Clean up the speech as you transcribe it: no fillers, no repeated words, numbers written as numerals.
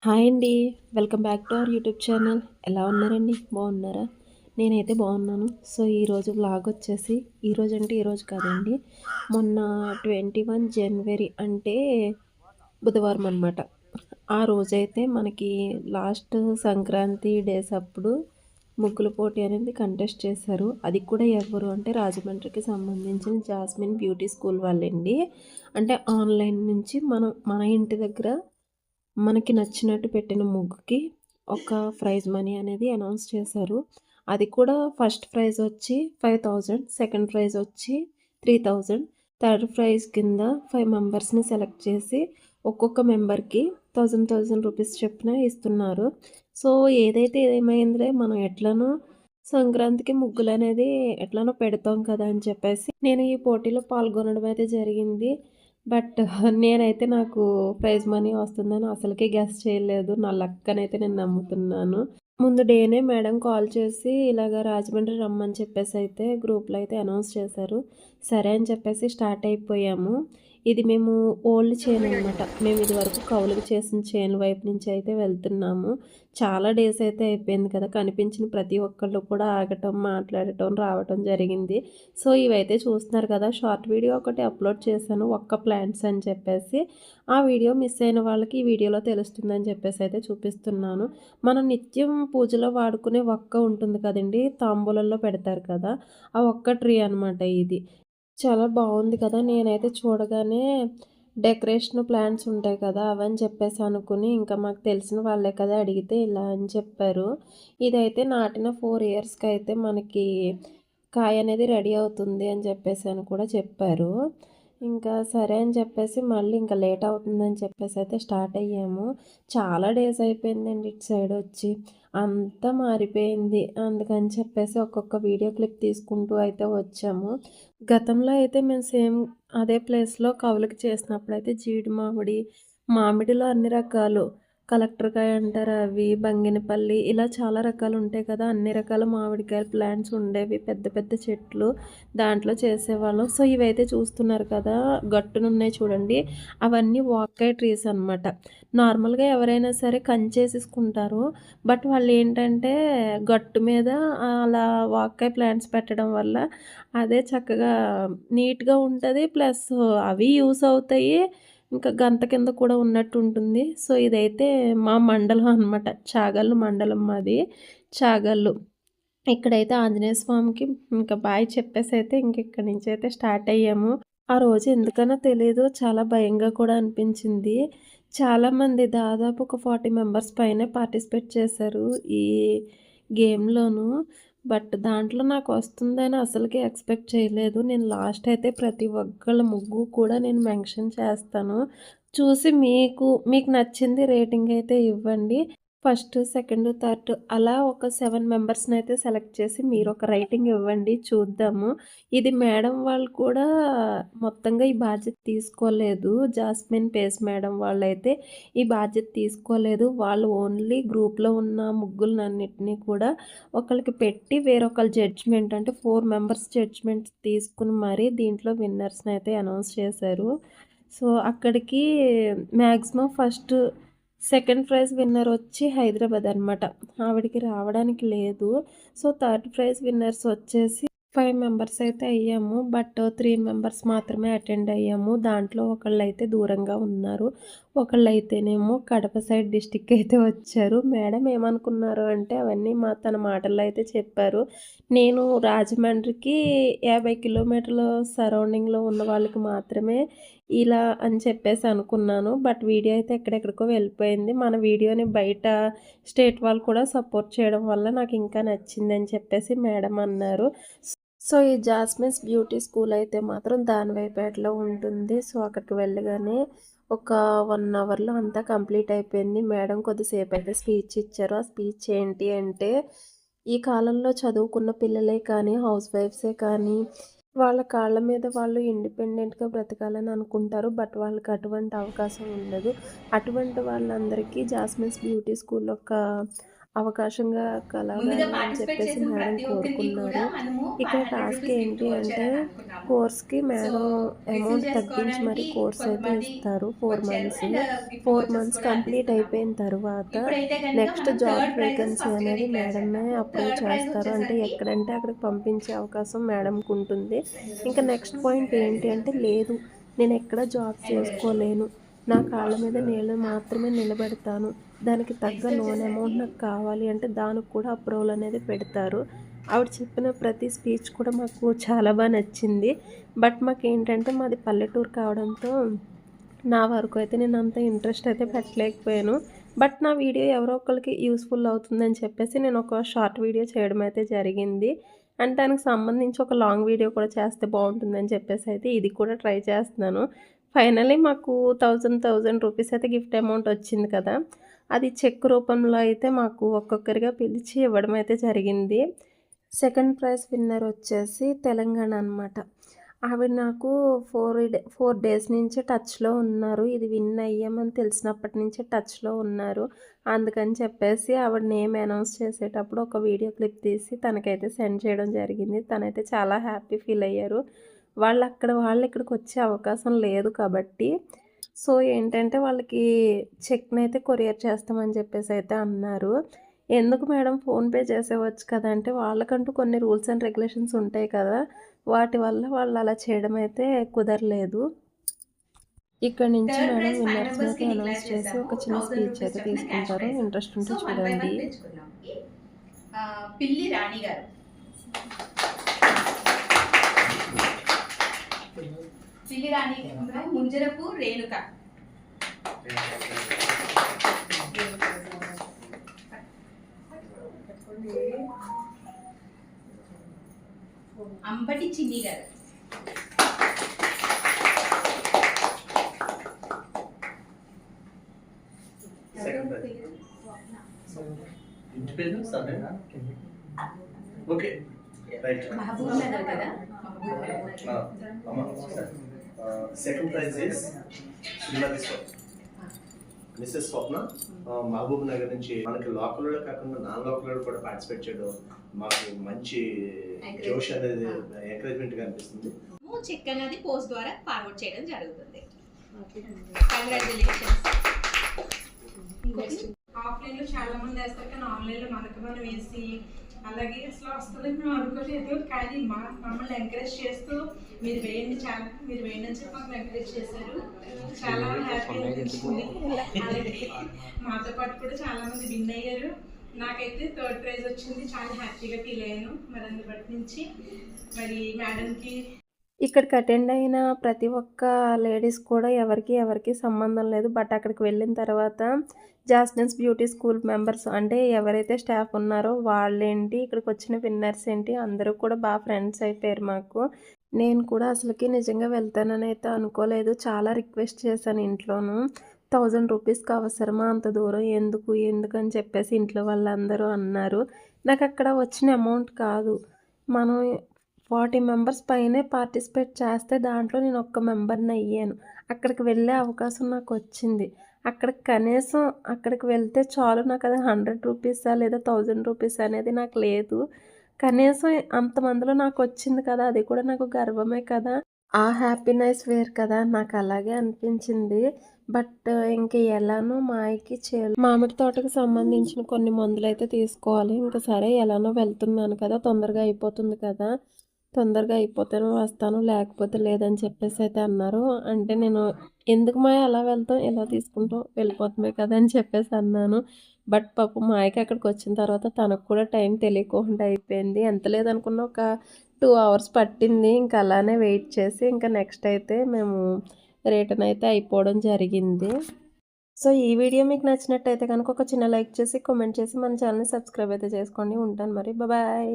Hi అండి. Welcome back to our YouTube channel. ఎలా ఉన్నారండి? బాగున్నారా? నేనైతే బాగున్నాను. సో, ఈరోజు వ్లాగ్ వచ్చేసి ఈరోజు అంటే ఈరోజు కాదండి. మొన్న 21 జనవరి అంటే బుధవారం అనమాట. ఆ రోజైతే మనకి లాస్ట్ సంక్రాంతి డేస్ అప్పుడు ముగ్గుల పోటీ అనేది కంటెస్ట్ చేశారు. అది కూడా ఎవరు అంటే రాజమండ్రికి సంబంధించిన జాస్మిన్ బ్యూటీ స్కూల్ వాళ్ళండి. అంటే ఆన్లైన్ నుంచి మన ఇంటి దగ్గర మనకి నచ్చినట్టు పెట్టిన ముగ్గుకి ఒక ప్రైజ్ మనీ అనేది అనౌన్స్ చేశారు. అది కూడా ఫస్ట్ ప్రైజ్ వచ్చి 5000, సెకండ్ ప్రైజ్ వచ్చి 3000, థర్డ్ ప్రైజ్ కింద 5 మెంబర్స్ని సెలెక్ట్ చేసి ఒక్కొక్క మెంబర్కి 1000 రూపీస్ చొప్పున ఇస్తున్నారు. సో, ఏదైతే ఏమైందిలే, మనం ఎట్లనో సంక్రాంతికి ముగ్గులు అనేది ఎట్లనో పెడతాం కదా అని చెప్పేసి నేను ఈ పోటీలో పాల్గొనడం అయితే జరిగింది. బట్ నేనైతే నాకు ప్రైజ్ మనీ వస్తుందని అసలకే గెస్ చేయలేదు. నా లక్ అనైతే నేను నమ్ముతున్నాను. ముందు డేనే మేడం కాల్ చేసి ఇలాగ రాజమండ్రి రమ్మని చెప్పేసి అయితే గ్రూప్‌లో అయితే అనౌన్స్ చేశారు. సరే అని చెప్పేసి స్టార్ట్ అయిపోయాము. ఇది మేము ఓల్డ్ చైన్ అనమాట. మేము ఇదివరకు కౌలుకి చేసిన చైన్ వైపు నుంచి అయితే వెళ్తున్నాము. చాలా డేస్ అయితే అయిపోయింది కదా! కనిపించిన ప్రతి ఒక్కళ్ళు కూడా ఆగటం, మాట్లాడటం, రావటం జరిగింది. సో, ఇవైతే చూస్తున్నారు కదా! షార్ట్ వీడియో ఒకటి అప్లోడ్ చేశాను. ఒక్క ప్లాంట్స్ అని చెప్పేసి. ఆ వీడియో మిస్ అయిన వాళ్ళకి ఈ వీడియోలో తెలుస్తుందని చెప్పేసి అయితే చూపిస్తున్నాను. మనం నిత్యం పూజలో వాడుకునే ఒక్క ఉంటుంది కదండీ! తాంబూలంలో పెడతారు కదా! ఆ ఒక్క ట్రీ అనమాట ఇది. చాలా బావుంది కదా! నేనైతే చూడగానే డెకరేషన్ ప్లాంట్స్ ఉంటాయి కదా! అవని చెప్పేసి అనుకుని, ఇంకా మాకు తెలిసిన వాళ్ళే కదా! అడిగితే ఇలా అని చెప్పారు. ఇదైతే నాటిన 4 ఇయర్స్‌కైతే మనకి కాయ అనేది రెడీ అవుతుంది అని చెప్పేసి అని కూడా చెప్పారు. ఇంకా సరే అని చెప్పేసి మళ్ళీ ఇంకా లేట్ అవుతుందని చెప్పేసి అయితే స్టార్ట్ అయ్యాము. చాలా డేస్ అయిపోయిందండి ఇటు సైడ్ వచ్చి. అంతా మారిపోయింది. అందుకని చెప్పేసి ఒక్కొక్క వీడియో క్లిప్ తీసుకుంటూ అయితే వచ్చాము. గతంలో అయితే మేము సేమ్ అదే ప్లేస్‌లో కౌలుకి చేసినప్పుడైతే జీడి మామిడి, మామిడిలో అన్ని రకాలు కలెక్టర్‌కాయ అంటారు అవి, బంగినపల్లి ఇలా చాలా రకాలుంటాయి కదా! అన్ని రకాల మామిడికాయల ప్లాంట్స్ ఉండేవి. పెద్ద పెద్ద చెట్లు దాంట్లో చేసేవాళ్ళం. సో, ఇవైతే చూస్తున్నారు కదా! గట్టునున్నాయి చూడండి. అవన్నీ వాక్కాయ ట్రీస్ అనమాట. నార్మల్‌గా ఎవరైనా సరే కంచేసేసుకుంటారు. బట్ వాళ్ళేంటంటే గట్టు మీద అలా వాక్కాయ ప్లాంట్స్ పెట్టడం వల్ల అదే చక్కగా నీట్‌గా ఉంటది. ప్లస్ అవి యూజ్ అవుతాయి. ఇంకా గంత కింద కూడా ఉన్నట్టుంటుంది. సో, ఇదైతే మా మండలం అనమాట. చాగల్లు మండలం మాది. చాగల్లు. ఇక్కడైతే ఆంజనేయ స్వామికి ఇంకా బాయ్ చెప్పేసైతే ఇక్కడి నుంచైతే స్టార్ట్ అయ్యాము. ఆ రోజు ఎందుకనో తెలీదు, చాలా భయంగా కూడా అనిపించింది. చాలామంది దాదాపు ఒక 40 మెంబర్స్ పైనే పార్టిసిపేట్ చేశారు ఈ గేమ్‌లోను. బట్ దాంట్లో నాకొస్తుందని అసలకి ఎక్స్‌పెక్ట్ చేయలేదు. నేను లాస్ట్ అయితే ప్రతి ఒక్కళ్ళ ముగ్గు కూడా నేను మెన్షన్ చేస్తాను. చూసి మీకు నచ్చింది రేటింగ్ అయితే ఇవ్వండి. ఫస్ట్, సెకండ్, థర్డ్ అలా ఒక 7 మెంబర్స్‌నైతే సెలెక్ట్ చేసి మీరొక రేటింగ్ ఇవ్వండి చూద్దాము. ఇది మేడం వాళ్ళు కూడా మొత్తంగా ఈ బాధ్యత తీసుకోలేదు. జాస్మిన్ పేస్ మేడం వాళ్ళైతే ఈ బాధ్యత తీసుకోలేదు. వాళ్ళు ఓన్లీ గ్రూప్‌లో ఉన్న ముగ్గులనన్నిటిని కూడా ఒకళ్ళకి పెట్టి వేరొకళ్ళ జడ్జ్‌మెంట్ అంటే 4 మెంబర్స్ జడ్జ్‌మెంట్ తీసుకొని మరి దీంట్లో విన్నర్స్‌నైతే అనౌన్స్ చేశారు. సో, అక్కడికి maximum first, second prize winner వచ్చి హైదరాబాద్ అనమాట. ఆవిడకి రావడానికి లేదు. సో, థర్డ్ ప్రైజ్ విన్నర్స్ వచ్చేసి 5 మెంబర్స్ అయితే అయ్యాము. బట్ 3 మెంబర్స్ మాత్రమే అటెండ్ అయ్యాము. దాంట్లో ఒకళ్ళైతే దూరంగా ఉన్నారు. ఒకళ్ళైతేనేమో కడప సైడ్ డిస్ట్రిక్ట్ అయితే వచ్చారు. మేడం ఏమనుకున్నారు అంటే అవన్నీ తన మాటల్లో అయితే చెప్పారు. నేను రాజమండ్రికి 50 కిలోమీటర్ల సరౌండింగ్‌లో ఉన్న వాళ్ళకి మాత్రమే ఇలా అని చెప్పేసి అనుకున్నాను. బట్ వీడియో అయితే ఎక్కడెక్కడికో వెళ్ళిపోయింది. మన వీడియోని బయట స్టేట్ వాళ్ళు కూడా సపోర్ట్ చేయడం వల్ల నాకు ఇంకా నచ్చిందని చెప్పేసి మేడం అన్నారు. సో, ఈ జాస్మిన్స్ బ్యూటీ స్కూల్ అయితే మాత్రం దానివైపేటలో ఉంటుంది. సో, అక్కడికి వెళ్ళగానే ఒక 1 అవర్‌లో అంతా కంప్లీట్ అయిపోయింది. మేడం కొద్దిసేపయితే స్పీచ్ ఇచ్చారు. ఆ స్పీచ్ ఏంటి అంటే, ఈ కాలంలో చదువుకున్న పిల్లలే కానీ, హౌస్ వైఫ్సే కానీ, వాళ్ళ కాళ్ళ మీద వాళ్ళు ఇండిపెండెంట్‌గా బ్రతకాలని అనుకుంటారు. బట్ వాళ్ళకి అటువంటి అవకాశం ఉండదు. అటువంటి వాళ్ళందరికీ జాస్మిన్స్ బ్యూటీ స్కూల్ ఒక అవకాశంగా ముందుగా కలగాలి అని పార్టిసిపేట్ చెప్పేసి చేసిన మేడం ప్రతి ఒక్కరికి కూడా కోరుకున్నారు. మనము ఇక్కడ 500 టాస్క్ రూపీస్ గిఫ్ట్ ఏంటి అంటే వచ్చేయాలని అనుకున్నాము. కోర్స్కి మేడం అమౌంట్ తగ్గించి మరి కోర్స్ అయితే ఇస్తారు 4 మంత్స్. 4 మంత్స్ కంప్లీట్ అయిపోయిన తర్వాత నెక్స్ట్ జాబ్ వేకెన్సీ అనేది మేడమే అప్రూవ్ చేస్తారు. అంటే ఎక్కడంటే అక్కడికి పంపించే అవకాశం మేడంకి ఉంటుంది. ఇంకా నెక్స్ట్ పాయింట్ ఏంటి అంటే, లేదు నేను ఎక్కడ జాబ్ చేసుకోలేను, నా కాళ్ళ మీద నేను మాత్రమే నిలబెడతాను, దానికి తగ్గ లోన్ అమౌంట్ నాకు కావాలి అంటే దానికి కూడా అప్రూవల్ అనేది పెడతారు. ఆవిడ చెప్పిన ప్రతి స్పీచ్ కూడా మాకు చాలా బాగా నచ్చింది. బట్ మాకేంటంటే మాది పల్లెటూరు కావడంతో నా వరకు అయితే నేను అంత ఇంట్రెస్ట్ అయితే పెట్టలేకపోయాను. బట్ నా వీడియో ఎవరో ఒకరికి యూస్ఫుల్ అవుతుందని చెప్పేసి నేను ఒక షార్ట్ వీడియో చేయడం అయితే జరిగింది. అండ్ దానికి సంబంధించి ఒక లాంగ్ వీడియో కూడా చేస్తే బాగుంటుందని చెప్పేసి అయితే ఇది కూడా ట్రై చేస్తున్నాను. ఫైనల్లీ మాకు 1000 రూపీస్ అయితే గిఫ్ట్ అమౌంట్ వచ్చింది కదా, అది చెక్ రూపంలో అయితే మాకు ఒక్కొక్కరిగా పిలిచి ఇవ్వడం అయితే జరిగింది. సెకండ్ ప్రైజ్ విన్నర్ వచ్చేసి తెలంగాణ అనమాట. ఆవిడ నాకు 4 డేస్ నుంచి టచ్లో ఉన్నారు. ఇది విన్ అయ్యామని తెలిసినప్పటి నుంచి టచ్లో ఉన్నారు. అందుకని చెప్పేసి ఆవిడ నేమ్ అనౌన్స్ చేసేటప్పుడు ఒక వీడియో క్లిప్ తీసి తనకైతే సెండ్ చేయడం జరిగింది. తనైతే చాలా హ్యాపీ ఫీల్ అయ్యారు. వాళ్ళు ఇక్కడికి వచ్చే అవకాశం లేదు కాబట్టి సో ఏంటంటే వాళ్ళకి చెక్‌నైతే కొరియర్ చేస్తామని చెప్పేసి అయితే అన్నారు. ఎందుకు మేడం ఫోన్‌పే చేసేవచ్చు కదా అంటే, వాళ్ళకంటూ కొన్ని రూల్స్ అండ్ రెగ్యులేషన్స్ ఉంటాయి కదా, వాటి వల్ల వాళ్ళు అలా చేయడం అయితే కుదరలేదు. ఇక్కడ నుంచి మేడం విన్నర్స్‌ని అయితే అనౌన్స్ చేసి ఒక చిన్న స్పీచ్ అయితే తీసుకుంటారు. ఇంట్రెస్ట్ ఉంటే చూడండి. పిల్లి రాణి గారు, పిల్లి రాణి ముంజరపు రేణుక, అంబటి చిన్ని గారు, మహబూబ్ నగర్ కదా. సెకండ్ ప్రైజ్ ఇస్ మిస్సెస్ స్వప్న, మహబూబ్ నగర్ నుంచి. మనకి లోకల్లో కాకుండా నాన్ లోకల్లో కూడా పార్టిసిపేట్ చేయడం మాకు మంచి జోష్ అనేది ఎంకరేజ్మెంట్ గా అనిపిస్తుంది. చెక్ అనేది పోస్ట్ ద్వారా ఫార్వర్డ్ చేయడం జరుగుతుంది. కంగ్రాట్యులేషన్స్. ఆఫ్లైన్ లో చాలా మంది వేస్తారు కానీ ఆన్లైన్ లో మనకు మనం వేసి అలాగే అసలు వస్తుంది మేము అనుకోలేదు. కానీ మమ్మల్ని ఎంకరేజ్ చేస్తూ మీరు వేయండి, చాలా మీరు వేయండి అని చెప్పి మాకు ఎంకరేజ్ చేశారు. చాలా హ్యాపీ అనిపించింది. అలాగే మాతో పాటు కూడా చాలా మంది విన్ అయ్యారు. నాకైతే 3rd ప్రైజ్ వచ్చింది, చాలా హ్యాపీగా ఫీల్ అయ్యాను. మరి అందుబట్టి నుంచి మరి మేడంకి ఇక్కడికి అటెండ్ అయిన ప్రతి ఒక్క లేడీస్ కూడా ఎవరికి సంబంధం లేదు. బట్ అక్కడికి వెళ్ళిన తర్వాత జాస్మిన్స్ బ్యూటీ స్కూల్ మెంబర్స్ అంటే ఎవరైతే స్టాఫ్ ఉన్నారో వాళ్ళేంటి, ఇక్కడికి వచ్చిన విన్నర్స్ ఏంటి, అందరూ కూడా బాగా ఫ్రెండ్స్ అయిపోయారు మాకు. నేను కూడా అసలుకి నిజంగా వెళ్తానని అయితే అనుకోలేదు. చాలా రిక్వెస్ట్ చేశాను ఇంట్లోనూ. 1000 రూపీస్కి అవసరమా అంత దూరం, ఎందుకని చెప్పేసి ఇంట్లో వాళ్ళందరూ అన్నారు. నాకు అక్కడ వచ్చిన అమౌంట్ కాదు, మనం 40 మెంబర్స్ పైనే పార్టిసిపేట్ చేస్తే దాంట్లో నేను ఒక్క మెంబర్ని అయ్యాను. అక్కడికి వెళ్ళే అవకాశం నాకు వచ్చింది. అక్కడికి వెళ్తే చాలు, నాకు అది 100 రూపీసా లేదా 1000 రూపీస్ అనేది నాకు లేదు. కనీసం అంతమందిలో నాకు వచ్చింది కదా, అది కూడా నాకు గర్వమే కదా, ఆ హ్యాపీనెస్ వేరు కదా, నాకు అలాగే అనిపించింది. బట్ ఇంక ఎలానో మాయకి మామిడి తోటకు సంబంధించిన కొన్ని మందులు అయితే తీసుకోవాలి. ఇంకా సరే ఎలానో వెళ్తున్నాను కదా, తొందరగా అయిపోతుంది కదా, తొందరగా అయిపోతేనే వస్తాను, లేకపోతే లేదని చెప్పేసి అయితే అన్నారు. అంటే నేను ఎందుకు మాయ అలా వెళ్తాం, ఇలా తీసుకుంటాం, వెళ్ళిపోతామే కదా అని చెప్పేసి అన్నాను. బట్ పాపం మాయకి అక్కడికి వచ్చిన తర్వాత తనకు కూడా టైం తెలియకుండా అయిపోయింది. ఎంత లేదనుకున్న ఒక 2 అవర్స్ పట్టింది. ఇంకా అలానే వెయిట్ చేసి ఇంకా నెక్స్ట్ అయితే మేము రిటర్న్ అయితే అయిపోవడం జరిగింది. సో ఈ వీడియో మీకు నచ్చినట్టయితే కనుక ఒక చిన్న లైక్ చేసి కామెంట్ చేసి మన ఛానల్ని సబ్స్క్రైబ్ అయితే చేసుకోండి. ఉంటాను మరి, బాయ్.